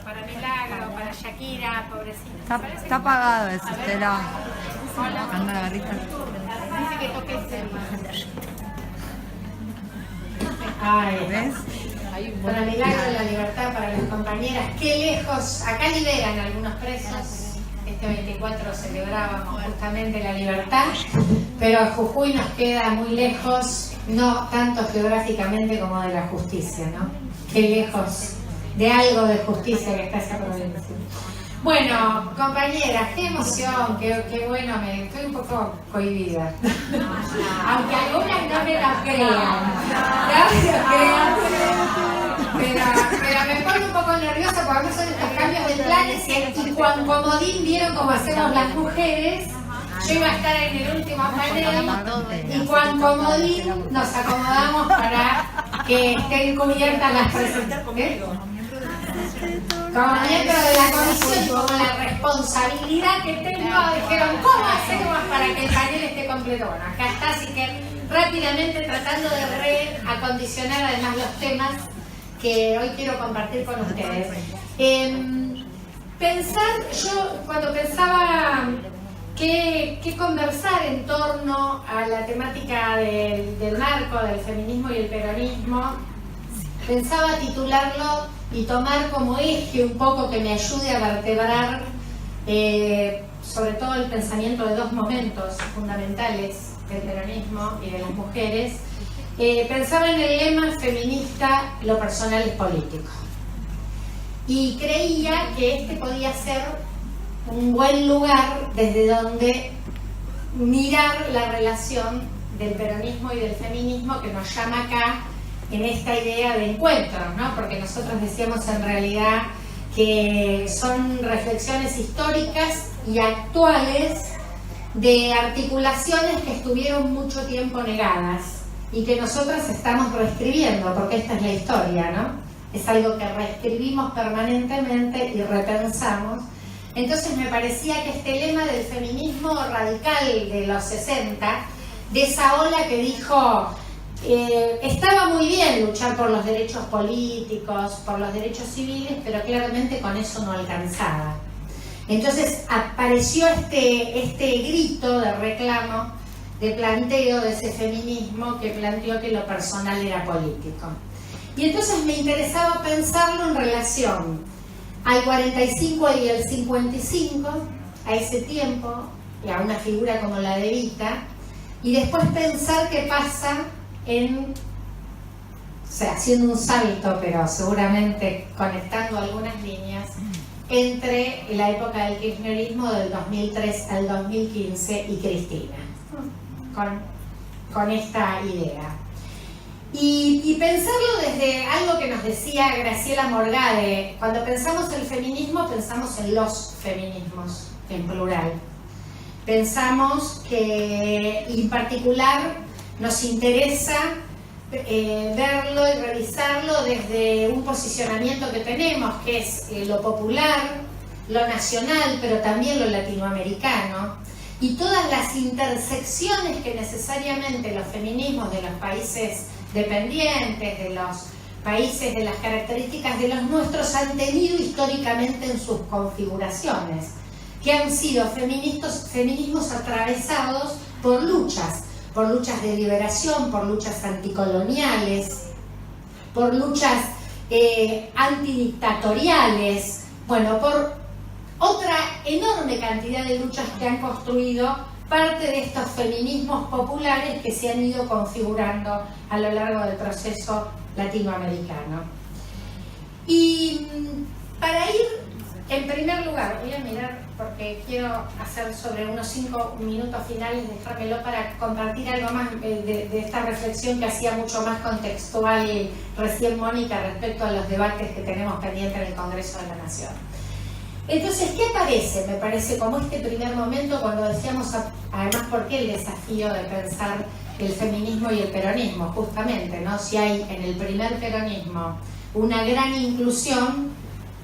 Para Milagro, para Shakira, pobrecita. Está apagado eso, Estela. Hola. Anda, garrita. Dice que toque el tema. Ay, ¿Ves? para Milagro de la Libertad, para las compañeras. Qué lejos. Acá liberan algunos presos. Este 24 celebrábamos justamente la libertad, pero a Jujuy nos queda muy lejos, no tanto geográficamente como de la justicia, ¿no? Qué lejos de algo de justicia que está esa provincia. Bueno, compañeras, qué emoción, qué bueno, estoy un poco cohibida. Aunque algunas no me lo crean. Pero me pone un poco nerviosa porque a mí son intercambios de planes y cuando comodín vieron cómo hacemos las mujeres. Yo iba a estar en el último panel y Juan Comodín nos acomodamos para que estén cubiertas las presentaciones. Como miembro de la comisión y como la responsabilidad que tengo, dijeron, ¿cómo hacemos para que el panel esté completo? Bueno, acá está, así que rápidamente tratando de reacondicionar además los temas que hoy quiero compartir con ustedes. Yo cuando pensaba qué conversar en torno a la temática del marco, del feminismo y el peronismo, pensaba titularlo y tomar como eje un poco que me ayude a vertebrar sobre todo el pensamiento de dos momentos fundamentales del peronismo y de las mujeres. Pensaba en el lema feminista, lo personal es político. Y creía que este podía ser un buen lugar desde donde mirar la relación del peronismo y del feminismo que nos llama acá en esta idea de encuentro, ¿no? Porque nosotros decíamos en realidad que son reflexiones históricas y actuales de articulaciones que estuvieron mucho tiempo negadas y que nosotras estamos reescribiendo, porque esta es la historia, ¿no? Es algo que reescribimos permanentemente y repensamos. Entonces me parecía que este lema del feminismo radical de los 60, de esa ola que dijo estaba muy bien luchar por los derechos políticos, por los derechos civiles, pero claramente con eso no alcanzaba. Entonces apareció este grito de reclamo, de planteo de ese feminismo que planteó que lo personal era político. Y entonces me interesaba pensarlo en relación al 45 y al 55, a ese tiempo, y a una figura como la de Evita, y después pensar qué pasa haciendo un salto, pero seguramente conectando algunas líneas, entre la época del kirchnerismo del 2003 al 2015 y Cristina, con esta idea. Y pensarlo desde algo que nos decía Graciela Morgade: cuando pensamos el feminismo, pensamos en los feminismos, en plural. Pensamos que, en particular, nos interesa verlo y revisarlo desde un posicionamiento que tenemos, que es lo popular, lo nacional, pero también lo latinoamericano, y todas las intersecciones que necesariamente los feminismos de los países dependientes, de los países de las características de los nuestros, han tenido históricamente en sus configuraciones, que han sido feminismos atravesados por luchas de liberación, por luchas anticoloniales, por luchas antidictatoriales, bueno, por otra enorme cantidad de luchas que han construido parte de estos feminismos populares que se han ido configurando a lo largo del proceso latinoamericano. Y para ir, en primer lugar, voy a mirar porque quiero hacer sobre unos 5 minutos finales, dejármelo para compartir algo más de esta reflexión que hacía mucho más contextual recién Mónica respecto a los debates que tenemos pendientes en el Congreso de la Nación. Entonces, ¿qué aparece? Me parece como este primer momento cuando decíamos, además, ¿por qué el desafío de pensar el feminismo y el peronismo? Justamente, ¿no? Si hay en el primer peronismo una gran inclusión,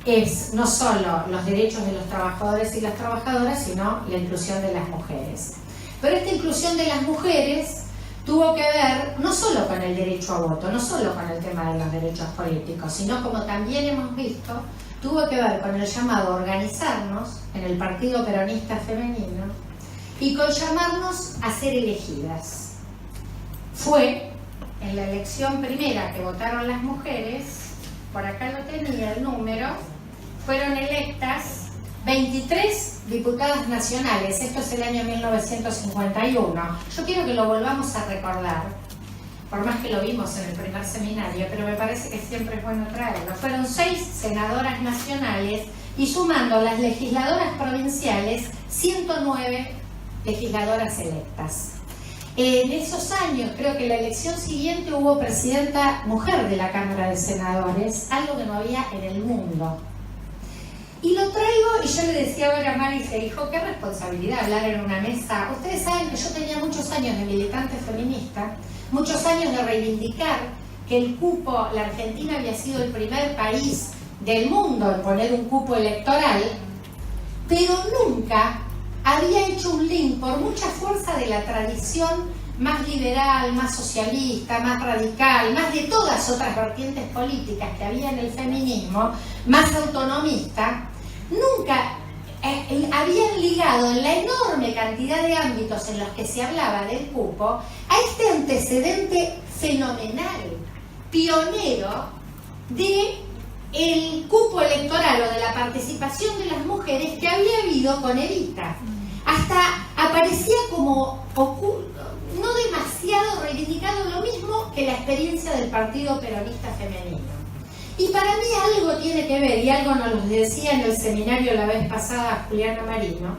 es no solo los derechos de los trabajadores y las trabajadoras, sino la inclusión de las mujeres. Pero esta inclusión de las mujeres tuvo que ver no solo con el derecho a voto, no solo con el tema de los derechos políticos, sino, como también hemos visto, tuvo que ver con el llamado a organizarnos en el Partido Peronista Femenino y con llamarnos a ser elegidas. Fue en la elección primera que votaron las mujeres, por acá lo tenía el número, fueron electas 23 diputadas nacionales, esto es el año 1951. Yo quiero que lo volvamos a recordar, por más que lo vimos en el primer seminario, pero me parece que siempre es bueno traerlo. Fueron 6 senadoras nacionales y, sumando las legisladoras provinciales, 109 legisladoras electas. En esos años, creo que en la elección siguiente hubo presidenta mujer de la Cámara de Senadores, algo que no había en el mundo. Y lo traigo, y yo le decía ahora a Mari, se dijo, qué responsabilidad hablar en una mesa. Ustedes saben que yo tenía muchos años de militante feminista, muchos años de reivindicar que el cupo, la Argentina había sido el primer país del mundo en poner un cupo electoral, pero nunca había hecho un link, por mucha fuerza de la tradición más liberal, más socialista, más radical, más de todas otras vertientes políticas que había en el feminismo, más autonomista, nunca habían ligado en la enorme cantidad de ámbitos en los que se hablaba del cupo a este antecedente fenomenal, pionero de el cupo electoral o de la participación de las mujeres que había habido con Evita. Hasta aparecía como oculto, no demasiado reivindicado, lo mismo que la experiencia del Partido Peronista Femenino. Y para mí algo tiene que ver, y algo nos lo decía en el seminario la vez pasada Juliana Marino,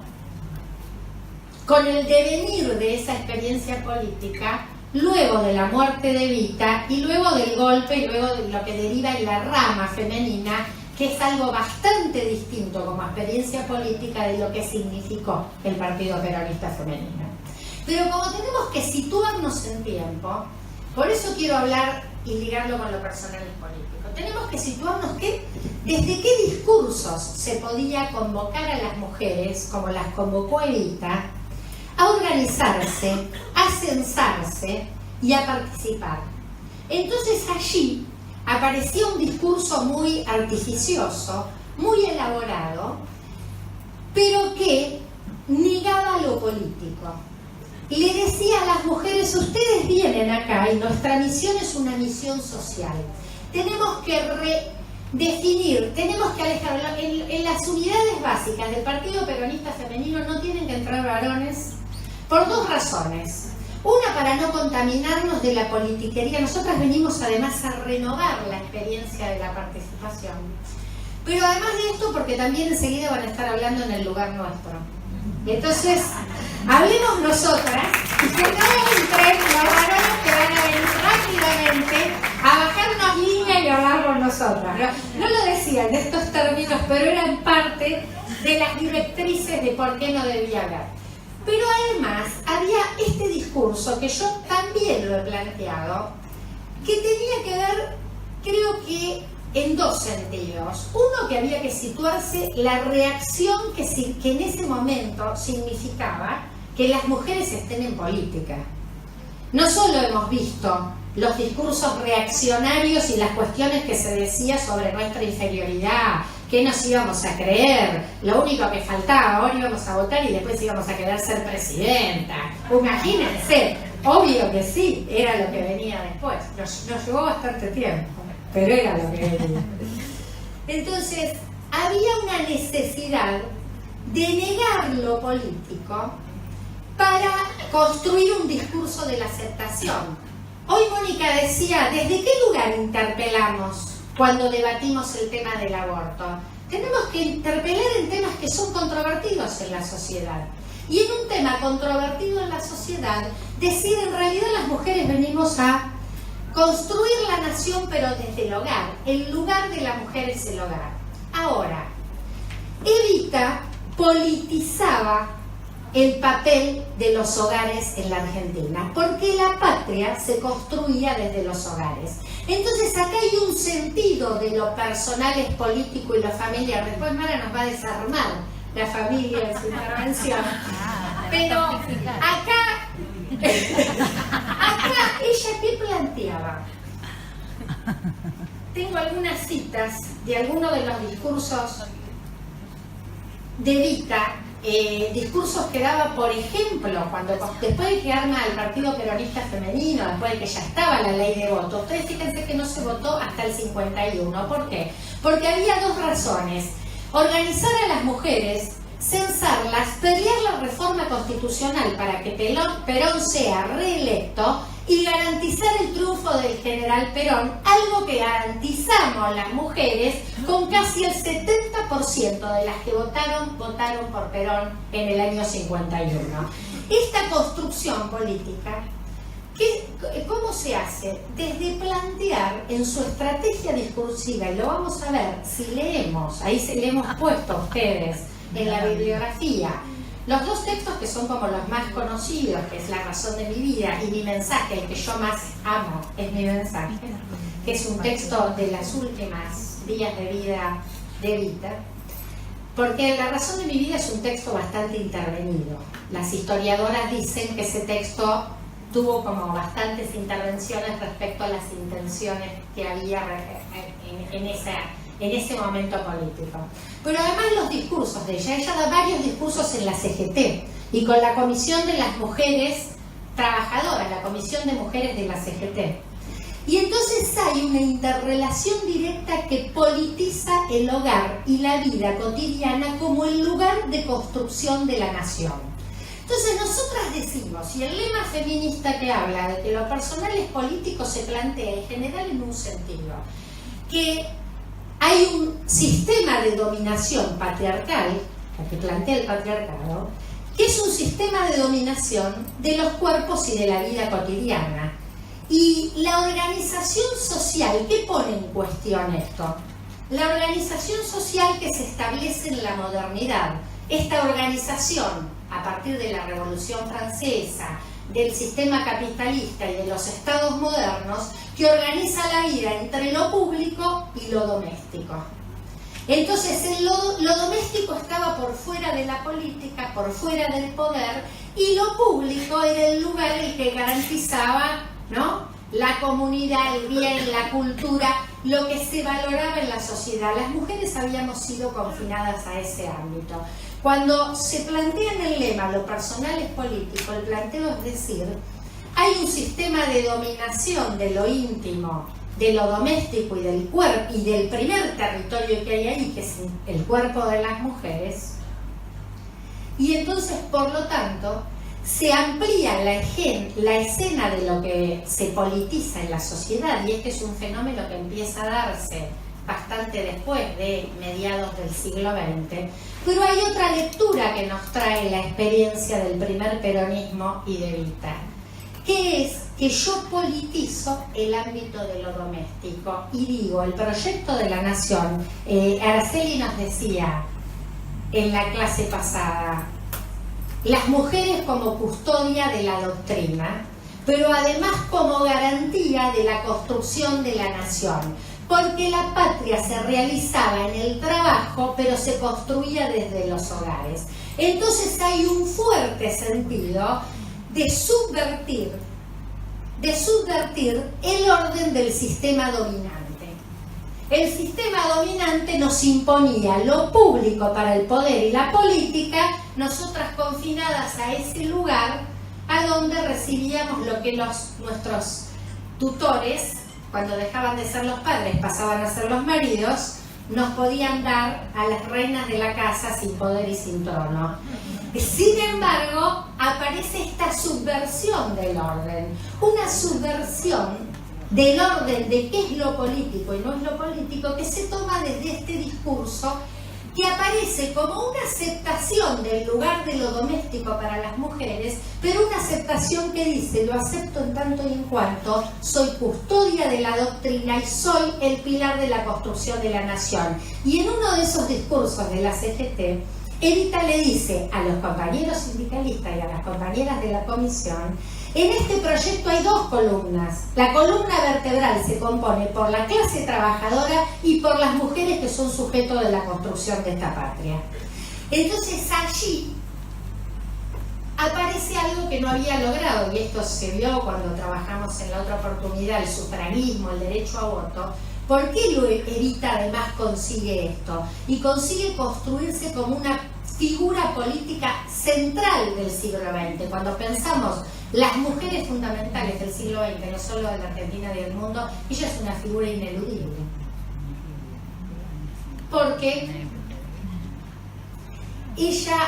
con el devenir de esa experiencia política, luego de la muerte de Evita y luego del golpe y luego de lo que deriva en la rama femenina, que es algo bastante distinto como experiencia política de lo que significó el Partido Peronista Femenino. Pero como tenemos que situarnos en tiempo, por eso quiero hablar y ligarlo con lo personal y político, tenemos que situarnos que desde qué discursos se podía convocar a las mujeres, como las convocó Evita, a organizarse, a censarse y a participar. Entonces allí aparecía un discurso muy artificioso, muy elaborado, pero que negaba lo político. Le decía a las mujeres, ustedes vienen acá y nuestra misión es una misión social. Tenemos que redefinir, tenemos que alejarlo. En las unidades básicas del Partido Peronista Femenino no tienen que entrar varones por 2 razones. Una, para no contaminarnos de la politiquería. Nosotras venimos además a renovar la experiencia de la participación. Pero además de esto, porque también enseguida van a estar hablando en el lugar nuestro. Y entonces, hablemos nosotras y que no entren los varones que van a venir rápidamente a bajarnos línea y hablar con nosotras. No lo decían de estos términos, pero eran parte de las directrices de por qué no debía hablar. Pero además había este discurso que yo también lo he planteado, que tenía que ver, creo que en 2 sentidos. Uno, que había que situarse la reacción que en ese momento significaba que las mujeres estén en política. No solo hemos visto los discursos reaccionarios y las cuestiones que se decía sobre nuestra inferioridad, que nos íbamos a creer, lo único que faltaba, ahora íbamos a votar y después íbamos a querer ser presidenta. Imagínense, obvio que sí, era lo que venía después. Nos llevó bastante tiempo, pero era lo que venía. Entonces, había una necesidad de negar lo político para construir un discurso de la aceptación. Hoy Mónica decía, ¿desde qué lugar interpelamos cuando debatimos el tema del aborto? Tenemos que interpelar en temas que son controvertidos en la sociedad. Y en un tema controvertido en la sociedad, decir, en realidad las mujeres venimos a construir la nación, pero desde el hogar. El lugar de la mujer es el hogar. Ahora, Evita politizaba el papel de los hogares en la Argentina, porque la patria se construía desde los hogares. Entonces acá hay un sentido de lo personal es político y lo familiar. Después Mara nos va a desarmar la familia en su intervención. Pero acá ella ¿qué planteaba? Tengo algunas citas de algunos de los discursos de Evita, discursos que daba, por ejemplo, después de que arma el Partido Peronista Femenino, después de que ya estaba la ley de voto. Ustedes fíjense que no se votó hasta el 51. ¿Por qué? Porque había dos razones: organizar a las mujeres, censarlas, pelear la reforma constitucional para que Perón sea reelecto y garantizar el triunfo del general Perón, algo que garantizamos las mujeres con casi el 70% de las que votaron por Perón en el año 51. Esta construcción política, ¿cómo se hace? Desde plantear en su estrategia discursiva, y lo vamos a ver si leemos, ahí se le hemos puesto a ustedes en la bibliografía, los dos textos que son como los más conocidos, que es La razón de mi vida y Mi mensaje, el que yo más amo es Mi mensaje, que es un texto de las últimas días de vida de Evita, porque La razón de mi vida es un texto bastante intervenido. Las historiadoras dicen que ese texto tuvo como bastantes intervenciones respecto a las intenciones que había en ese momento político. Pero además los discursos de ella da varios discursos en la CGT y con la Comisión de las Mujeres Trabajadoras, la Comisión de Mujeres de la CGT. Y entonces hay una interrelación directa que politiza el hogar y la vida cotidiana como el lugar de construcción de la nación. Entonces nosotras decimos, y el lema feminista que habla de que lo personal es político se plantea en general en un sentido, que hay un sistema de dominación patriarcal, que plantea el patriarcado, que es un sistema de dominación de los cuerpos y de la vida cotidiana. Y la organización social, ¿qué pone en cuestión esto? La organización social que se establece en la modernidad. Esta organización, a partir de la Revolución Francesa, del sistema capitalista y de los estados modernos, que organiza la vida entre lo público y lo doméstico. Entonces lo doméstico estaba por fuera de la política, por fuera del poder, y lo público era el lugar el que garantizaba, ¿no?, la comunidad, el bien, la cultura, lo que se valoraba en la sociedad. Las mujeres habíamos sido confinadas a ese ámbito. Cuando se plantea en el lema lo personal es político, el planteo es decir, hay un sistema de dominación de lo íntimo, de lo doméstico y del cuerpo, y del primer territorio que hay ahí, que es el cuerpo de las mujeres, y entonces, por lo tanto, se amplía la escena de lo que se politiza en la sociedad, y este es un fenómeno que empieza a darse bastante después de mediados del siglo XX, pero hay otra lectura que nos trae la experiencia del primer peronismo y de Evita, que es que yo politizo el ámbito de lo doméstico y digo, el proyecto de la nación, Araceli nos decía en la clase pasada, las mujeres como custodia de la doctrina, pero además como garantía de la construcción de la nación, porque la patria se realizaba en el trabajo, pero se construía desde los hogares. Entonces hay un fuerte sentido de subvertir el orden del sistema dominante. El sistema dominante nos imponía lo público para el poder y la política, nosotras confinadas a ese lugar a donde recibíamos lo que nuestros tutores, cuando dejaban de ser los padres, pasaban a ser los maridos, nos podían dar a las reinas de la casa sin poder y sin trono. Sin embargo, aparece esta subversión del orden, una subversión del orden de qué es lo político y no es lo político, que se toma desde este discurso que aparece como una aceptación del lugar de lo doméstico para las mujeres, pero una aceptación que dice, lo acepto en tanto y en cuanto soy custodia de la doctrina y soy el pilar de la construcción de la nación. Y en uno de esos discursos de la CGT, Evita le dice a los compañeros sindicalistas y a las compañeras de la comisión, en este proyecto hay dos columnas. La columna vertebral se compone por la clase trabajadora y por las mujeres que son sujetos de la construcción de esta patria. Entonces allí aparece algo que no había logrado, y esto se vio cuando trabajamos en la otra oportunidad, el sufragismo, el derecho a voto. ¿Por qué lo Evita además consigue esto? Y consigue construirse como una figura política central del siglo XX. Cuando pensamos las mujeres fundamentales del siglo XX, no solo de la Argentina y del mundo, ella es una figura ineludible. Porque ella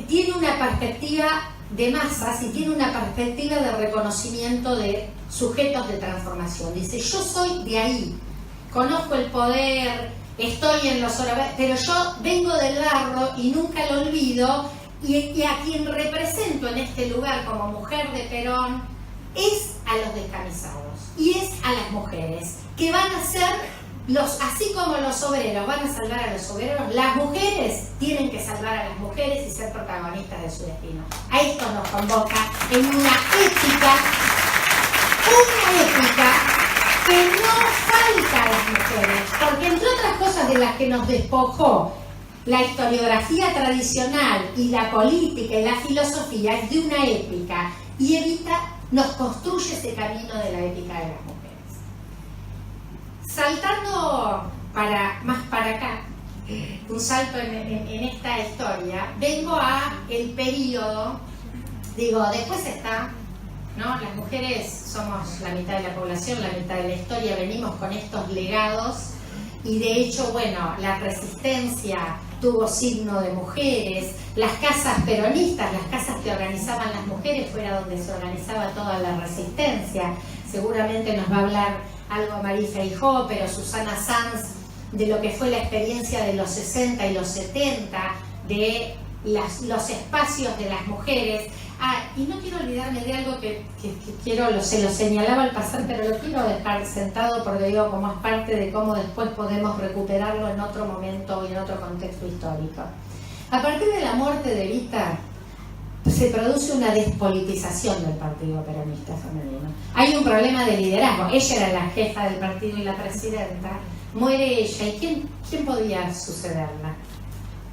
tiene una perspectiva de masas y tiene una perspectiva de reconocimiento de sujetos de transformación. Dice, yo soy de ahí, conozco el poder, estoy en los horarios, pero yo vengo del barro y nunca lo olvido, y a quien represento en este lugar como mujer de Perón es a los descamisados y es a las mujeres, que van a ser así como los obreros van a salvar a los obreros, las mujeres tienen que salvar a las mujeres y ser protagonistas de su destino. A esto nos convoca en una ética que no falta a las mujeres, porque entre otras cosas de las que nos despojó la historiografía tradicional y la política y la filosofía es de una épica, y Evita nos construye ese camino de la épica de las mujeres. Saltando más para acá, un salto en esta historia, vengo a el periodo, después está, ¿no? Las mujeres somos la mitad de la población, la mitad de la historia, venimos con estos legados, y de hecho, bueno, la resistencia tuvo signo de mujeres, las casas peronistas, las casas que organizaban las mujeres, fuera donde se organizaba toda la resistencia. Seguramente nos va a hablar algo María Feijó, pero Susana Sanz, de lo que fue la experiencia de los 60 y los 70, de los espacios de las mujeres. Y no quiero olvidarme de algo que se lo señalaba al pasar, pero lo quiero dejar sentado porque como es parte de cómo después podemos recuperarlo en otro momento y en otro contexto histórico. A partir de la muerte de Evita, se produce una despolitización del Partido Peronista Femenino. Hay un problema de liderazgo. Ella era la jefa del partido y la presidenta. Muere ella. ¿Y quién podía sucederla?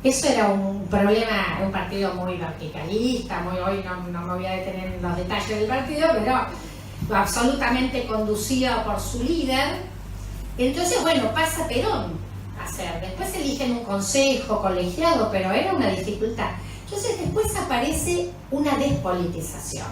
Eso era un problema, un partido muy verticalista, hoy no me voy a detener en los detalles del partido, pero absolutamente conducido por su líder. Entonces, bueno, pasa Perón a ser. Después eligen un consejo colegiado, pero era una dificultad. Entonces después aparece una despolitización.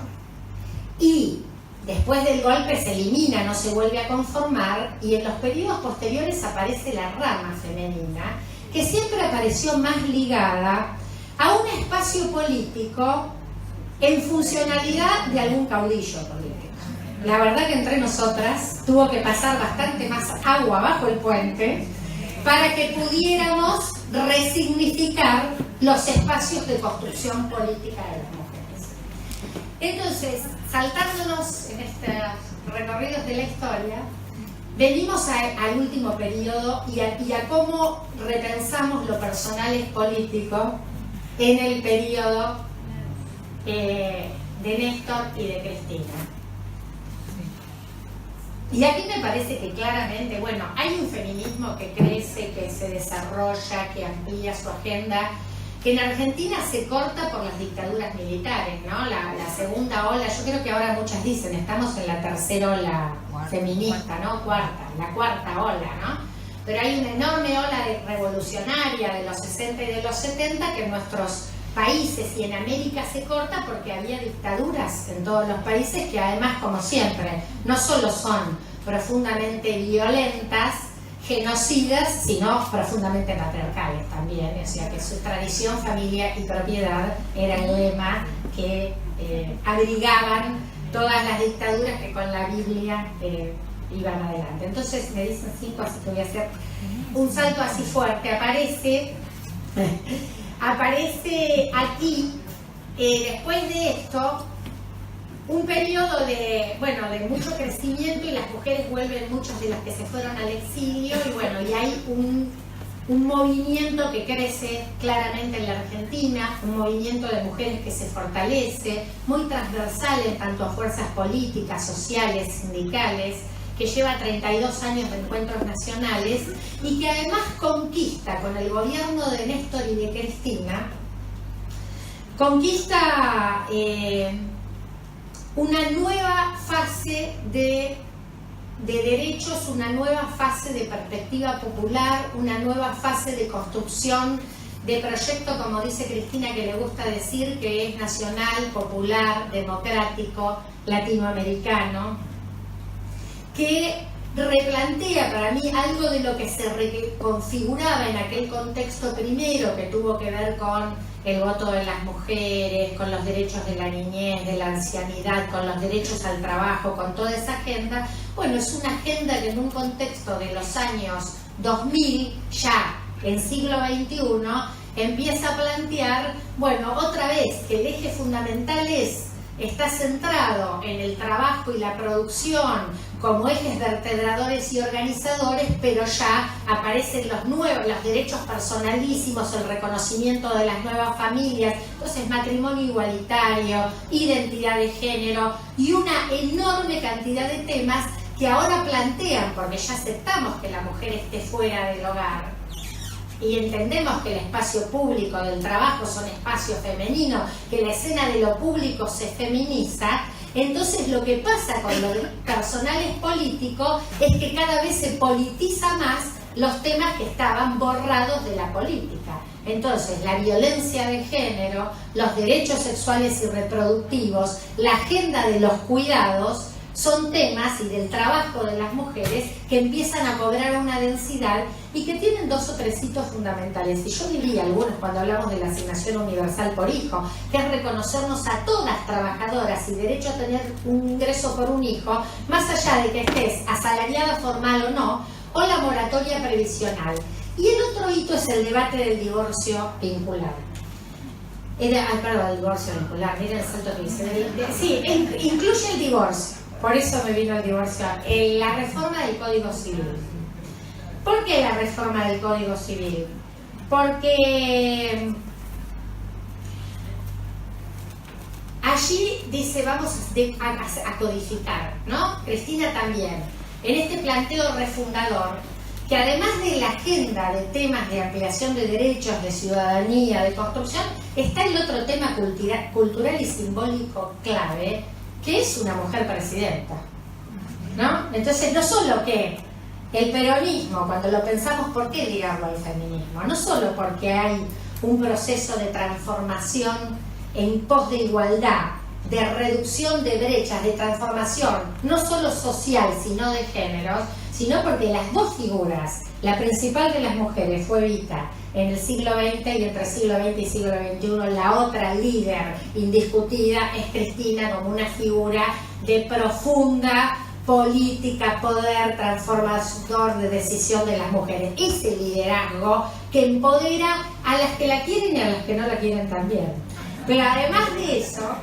Y después del golpe se elimina, no se vuelve a conformar, y en los periodos posteriores aparece la rama femenina, que siempre apareció más ligada a un espacio político en funcionalidad de algún caudillo político. La verdad que entre nosotras tuvo que pasar bastante más agua bajo el puente para que pudiéramos resignificar los espacios de construcción política de las mujeres. Entonces, saltándonos en estos recorridos de la historia, venimos al último periodo y a cómo repensamos lo personal es político en el periodo de Néstor y de Cristina. Y aquí me parece que claramente, bueno, hay un feminismo que crece, que se desarrolla, que amplía su agenda, que en Argentina se corta por las dictaduras militares, ¿no? La segunda ola, yo creo que ahora muchas dicen, estamos en la tercera ola feminista, ¿no? La cuarta ola, ¿no? Pero hay una enorme ola revolucionaria de los 60 y de los 70 que en nuestros países y en América se corta porque había dictaduras en todos los países que además, como siempre, no solo son profundamente violentas, genocidas, sino profundamente patriarcales también, o sea que su tradición, familia y propiedad era el lema que abrigaban todas las dictaduras que con la Biblia iban adelante. Entonces me dicen 5, así que voy a hacer un salto así fuerte. Aparece aquí, después de esto, un periodo de mucho crecimiento, y las mujeres vuelven, muchas de las que se fueron al exilio, y hay un movimiento que crece claramente en la Argentina, un movimiento de mujeres que se fortalece, muy transversal en tanto a fuerzas políticas, sociales, sindicales, que lleva 32 años de encuentros nacionales y que además conquista con el gobierno de Néstor y de Cristina, conquista una nueva fase de derechos, una nueva fase de perspectiva popular, una nueva fase de construcción de proyecto, como dice Cristina, que le gusta decir, que es nacional, popular, democrático, latinoamericano, que replantea para mí algo de lo que se reconfiguraba en aquel contexto primero, que tuvo que ver con el voto de las mujeres, con los derechos de la niñez, de la ancianidad, con los derechos al trabajo, con toda esa agenda. Bueno, es una agenda que en un contexto de los años 2000, ya en siglo XXI, empieza a plantear, bueno, otra vez, que el eje fundamental está centrado en el trabajo y la producción como ejes vertebradores y organizadores, pero ya aparecen los derechos personalísimos, el reconocimiento de las nuevas familias, entonces matrimonio igualitario, identidad de género y una enorme cantidad de temas que ahora plantean, porque ya aceptamos que la mujer esté fuera del hogar y entendemos que el espacio público del trabajo son espacios femeninos, que la escena de lo público se feminiza. Entonces lo que pasa con los personales políticos es que cada vez se politiza más los temas que estaban borrados de la política. Entonces la violencia de género, los derechos sexuales y reproductivos, la agenda de los cuidados, son temas y del trabajo de las mujeres que empiezan a cobrar una densidad y que tienen dos o tres hitos fundamentales. Y yo diría algunos cuando hablamos de la asignación universal por hijo, que es reconocernos a todas trabajadoras y derecho a tener un ingreso por un hijo, más allá de que estés asalariada formal o no, o la moratoria previsional. Y el otro hito es el debate del divorcio vincular. El divorcio vincular, miren el salto que hice. Sí, incluye el divorcio. Por eso me vino el divorcio. La reforma del Código Civil. ¿Por qué la reforma del Código Civil? Porque allí dice, vamos a codificar, ¿no? Cristina también, en este planteo refundador, que además de la agenda de temas de ampliación de derechos, de ciudadanía, de construcción, está el otro tema cultural y simbólico clave, que es una mujer presidenta, ¿no? Entonces, no solo que el peronismo, cuando lo pensamos, ¿por qué ligarlo al feminismo? No solo porque hay un proceso de transformación en pos de igualdad, de reducción de brechas, de transformación, no solo social, sino de géneros, sino porque las dos figuras, la principal de las mujeres fue Evita en el siglo XX, y entre siglo XX y siglo XXI la otra líder indiscutida es Cristina, como una figura de profunda política, poder transformador de decisión de las mujeres. Ese liderazgo que empodera a las que la quieren y a las que no la quieren también. Pero además de eso,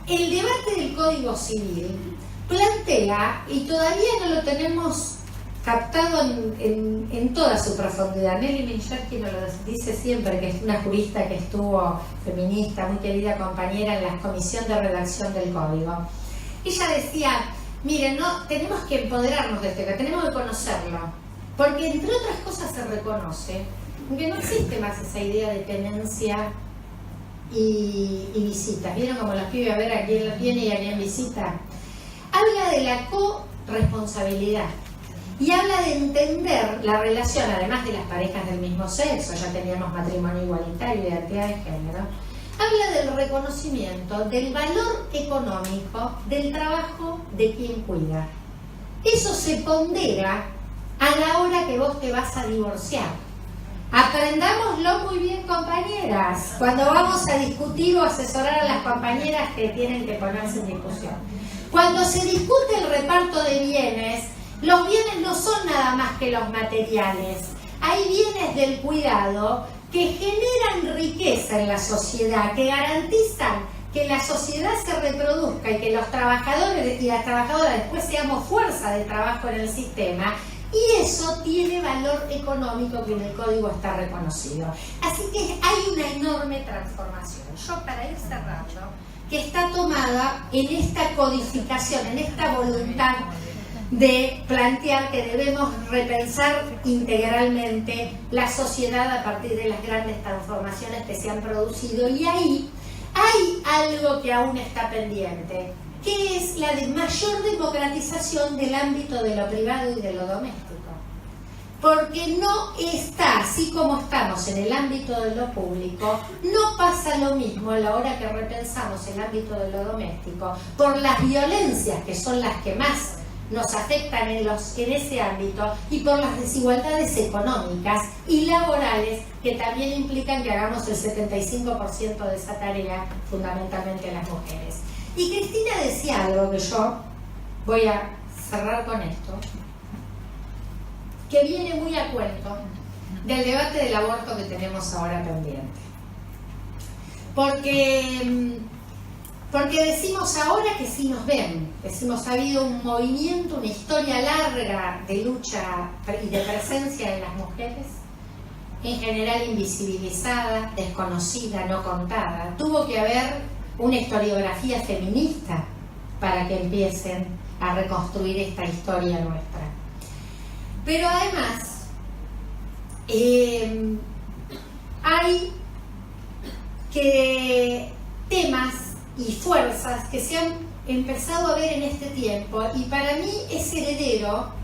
el debate del Código Civil plantea, y todavía no lo tenemos captado en toda su profundidad. Nelly Minsherkin nos lo dice siempre, que es una jurista que estuvo, feminista, muy querida compañera en la comisión de redacción del Código. Ella decía, miren, no, tenemos que empoderarnos de este tema, tenemos que conocerlo, porque entre otras cosas se reconoce que no existe más esa idea de tenencia y visitas. ¿Vieron como los pibes a ver a quién viene y a quién visita? Habla de la corresponsabilidad y habla de entender la relación, además de las parejas del mismo sexo, ya teníamos matrimonio igualitario y identidad de género. Habla del reconocimiento del valor económico del trabajo de quien cuida. Eso se pondera a la hora que vos te vas a divorciar. Aprendámoslo muy bien, compañeras, cuando vamos a discutir o asesorar a las compañeras que tienen que ponerse en discusión. Cuando se discute el reparto de bienes, los bienes no son nada más que los materiales. Hay bienes del cuidado que generan riqueza en la sociedad, que garantizan que la sociedad se reproduzca y que los trabajadores y las trabajadoras después seamos fuerza de trabajo en el sistema. Y eso tiene valor económico que en el código está reconocido. Así que hay una enorme transformación. Yo, para ir cerrando, que está tomada en esta codificación, en esta voluntad de plantear que debemos repensar integralmente la sociedad a partir de las grandes transformaciones que se han producido. Y ahí hay algo que aún está pendiente, que es la de mayor democratización del ámbito de lo privado y de lo doméstico. Porque no está, así como estamos en el ámbito de lo público, no pasa lo mismo a la hora que repensamos el ámbito de lo doméstico, por las violencias que son las que más nos afectan en ese ámbito y por las desigualdades económicas y laborales que también implican que hagamos el 75% de esa tarea, fundamentalmente las mujeres. Y Cristina decía algo que yo voy a cerrar con esto, que viene muy a cuento del debate del aborto que tenemos ahora pendiente. Porque decimos ahora que sí nos ven, decimos ha habido un movimiento, una historia larga de lucha y de presencia de las mujeres, en general invisibilizada, desconocida, no contada. Tuvo que haber una historiografía feminista para que empiecen a reconstruir esta historia nuestra. Pero además, hay temas y fuerzas que se han empezado a ver en este tiempo y para mí es heredero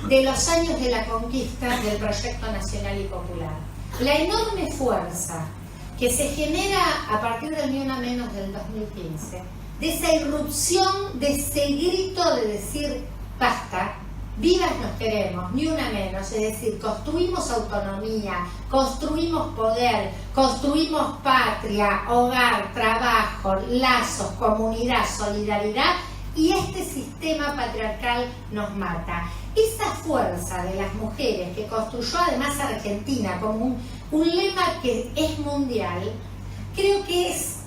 de los años de la conquista del proyecto nacional y popular. La enorme fuerza que se genera a partir del Ni Una Menos del 2015, de esa irrupción, de ese grito de decir basta, vivas nos queremos, ni una menos, es decir, construimos autonomía, construimos poder, construimos patria, hogar, trabajo, lazos, comunidad, solidaridad, y este sistema patriarcal nos mata. Esa fuerza de las mujeres que construyó además Argentina como un lema que es mundial, creo que es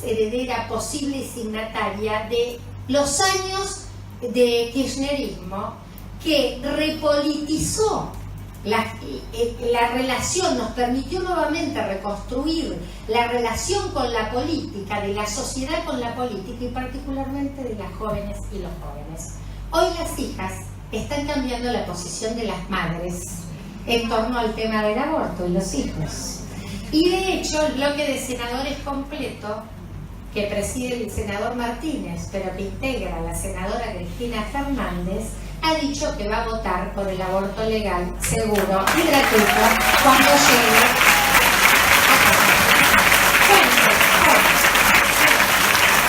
heredera posible y signataria de los años de kirchnerismo, que repolitizó la relación, nos permitió nuevamente reconstruir la relación con la política, de la sociedad con la política y particularmente de las jóvenes y los jóvenes. Hoy las hijas están cambiando la posición de las madres en torno al tema del aborto y los hijos. Y de hecho el bloque de senadores completo que preside el senador Martínez, pero que integra la senadora Cristina Fernández, ha dicho que va a votar por el aborto legal, seguro y gratuito cuando llegue.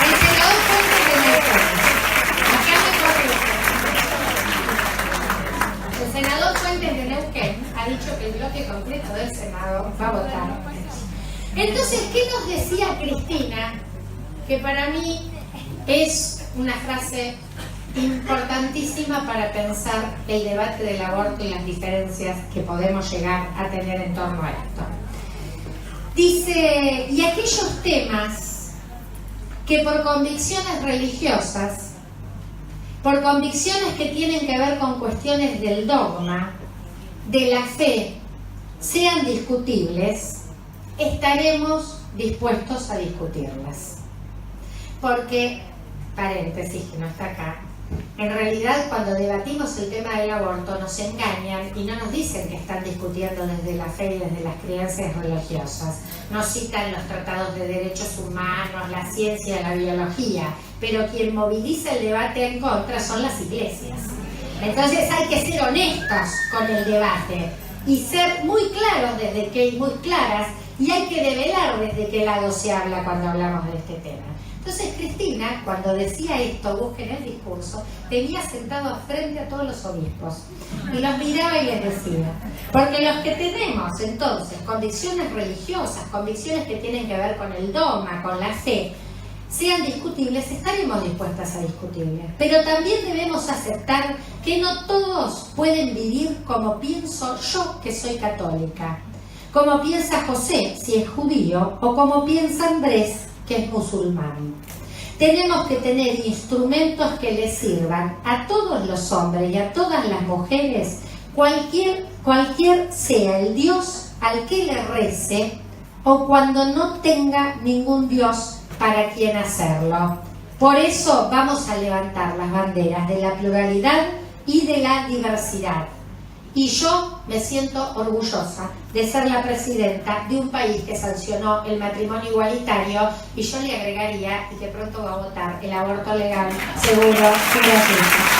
El senador Fuentes de Neuquén. Acá me corrijo. El senador Fuentes de Neuquén ha dicho que el bloque completo del Senado va a votar. Entonces, ¿qué nos decía Cristina? Que para mí es una frase importantísima para pensar el debate del aborto y las diferencias que podemos llegar a tener en torno a esto. Dice, y aquellos temas que por convicciones religiosas, por convicciones que tienen que ver con cuestiones del dogma, de la fe, sean discutibles, estaremos dispuestos a discutirlas. Porque, paréntesis que no está acá, en realidad cuando debatimos el tema del aborto nos engañan y no nos dicen que están discutiendo desde la fe y desde las creencias religiosas. Nos citan los tratados de derechos humanos, la ciencia, la biología, pero quien moviliza el debate en contra son las iglesias. Entonces hay que ser honestos con el debate y ser muy claros muy claras, y hay que develar desde qué lado se habla cuando hablamos de este tema. Entonces Cristina, cuando decía esto, busquen el discurso, tenía sentado frente a todos los obispos y los miraba y les decía, porque los que tenemos entonces convicciones religiosas, convicciones que tienen que ver con el dogma, con la fe, sean discutibles, estaremos dispuestas a discutirlas. Pero también debemos aceptar que no todos pueden vivir como pienso yo, que soy católica, como piensa José, si es judío, o como piensa Andrés, que es musulmán. Tenemos que tener instrumentos que les sirvan a todos los hombres y a todas las mujeres, cualquier sea el Dios al que le rece, o cuando no tenga ningún Dios para quien hacerlo. Por eso vamos a levantar las banderas de la pluralidad y de la diversidad. Y yo me siento orgullosa de ser la presidenta de un país que sancionó el matrimonio igualitario, y yo le agregaría, y que pronto va a votar, el aborto legal, seguro y gratuito.